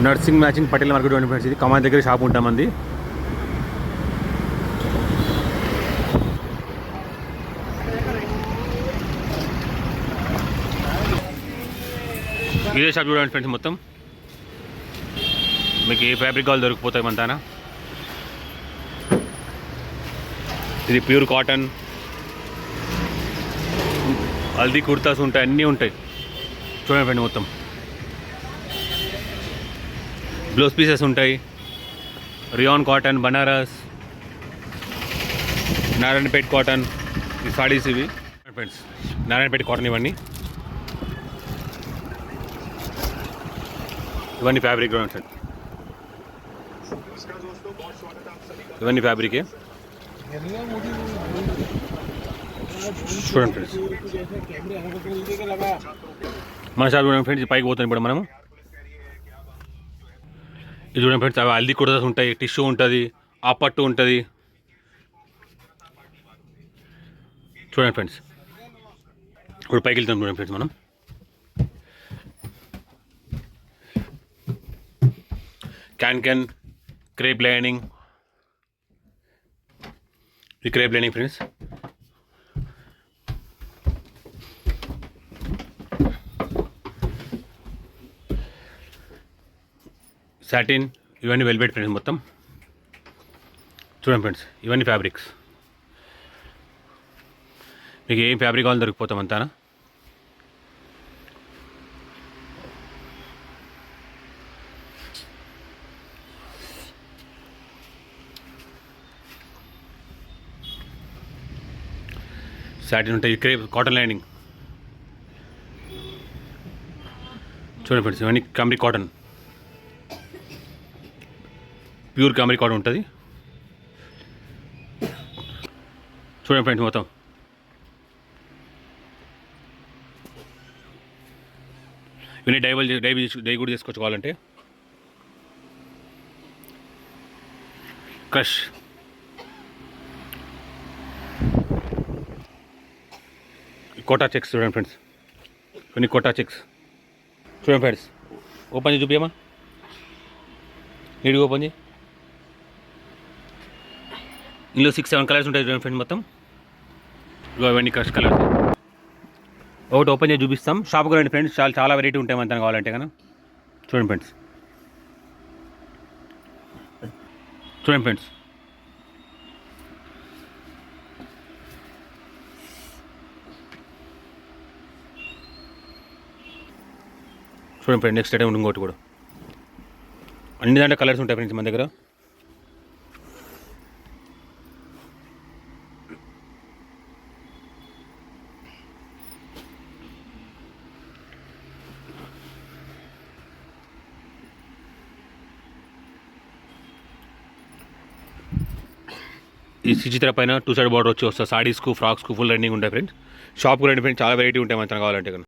Nursing matching Patel market friends. ఇది కమాన్ దగ్గర shop ఉంటామంది. ఇదే షాప్ చూడండి ఫ్రెండ్స్. మొత్తం మీకు ఏ ఫ్యాబ్రిక్ కావాలి దొరికిపోతాయి మనతానా. ఇది ప్యూర్ కాటన్, హల్దీ కుర్తాస్ ఉంటాయి, అన్నీ ఉంటాయి చూడండి ఫ్రెండ్. మొత్తం బ్లౌజ్ పీసెస్ ఉంటాయి. Rayon cotton, Banaras, Narayanpet cotton, ఈ సాడీస్ ఇవి ఫ్రెండ్స్. నారాయణపేట కాటన్ ఇవన్నీ ఫ్యాబ్రిక్ గ్రౌండ్ సార్. ఇవన్నీ ఫ్యాబ్రికే చూడండి ఫ్రెండ్స్. మన షాప్ చూడండి ఫ్రెండ్స్. పైకి పోతాం ఇప్పుడు మనము. ఇది చూడండి ఫ్రెండ్స్. అవి హల్దీ కుర్తాస్ ఉంటాయి, టిష్యూ ఉంటుంది, ఆ పట్టు ఉంటుంది చూడండి ఫ్రెండ్స్. ఇప్పుడు పైకి వెళ్తాం చూడండి ఫ్రెండ్స్. మనం క్యాన్ క్రేప్ లైనింగ్, ఇది క్రేప్ లైనింగ్ ఫ్రెండ్స్. సాటిన్, ఇవన్నీ వెల్వెట్ ఫ్రెండ్స్. మొత్తం చూడండి ఫ్రెండ్స్. ఇవన్నీ ఫ్యాబ్రిక్స్. మీకు ఏం ఫ్యాబ్రిక్ కావాలో దొరికిపోతాం అంతానా. సాటిన్ ఉంటాయి, క్రేప్ కాటన్ లైనింగ్ చూడండి ఫ్రెండ్స్. ఇవన్నీ కామ్రీ కాటన్, ప్యూర్ కామ్రీ కాటన్ ఉంటుంది చూడండి ఫ్రెండ్స్. మొత్తం ఇవన్నీ డై కూడా తీసుకొచ్చుకోవాలంటే క్రష్. కోటా చెక్స్ చూడండి ఫ్రెండ్స్. కొన్ని కోటా చెక్స్ చూడండి ఫ్రెండ్స్. ఓపెన్ చేసి చూపించమ్మా, నీట్గా ఓపెన్ చేయి. ఇందులో 6-7 కలర్స్ ఉంటాయి చూడండి ఫ్రెండ్స్. మొత్తం ఇవన్నీ క్రష్ కలర్స్. ఒకటి ఓపెన్ చేసి చూపిస్తాం. షాప్కి రండి ఫ్రెండ్స్. చాలా వెరైటీ ఉంటాయి మనతో కావాలంటే కదా. చూడండి ఫ్రెండ్స్. చూడండి ఫ్రెండ్స్. చూడండి ఫ్రెండ్. నెక్స్ట్ ఐటమ్ ఇంకోటి కూడా. అన్ని దాంట్లో కలర్స్ ఉంటాయి ఫ్రెండ్స్ మన దగ్గర. ఈ చిత్ర పైన 2 సైడ్ బార్డర్ వచ్చి వస్తుంది. సాడీస్కు, ఫ్రాక్స్కు ఫుల్ రన్నింగ్ ఉంటాయి ఫ్రెండ్స్. షాప్కి రండి ఫ్రెండ్స్. చాలా వెరైటీ ఉంటాయి మనతో కావాలంటే కదా.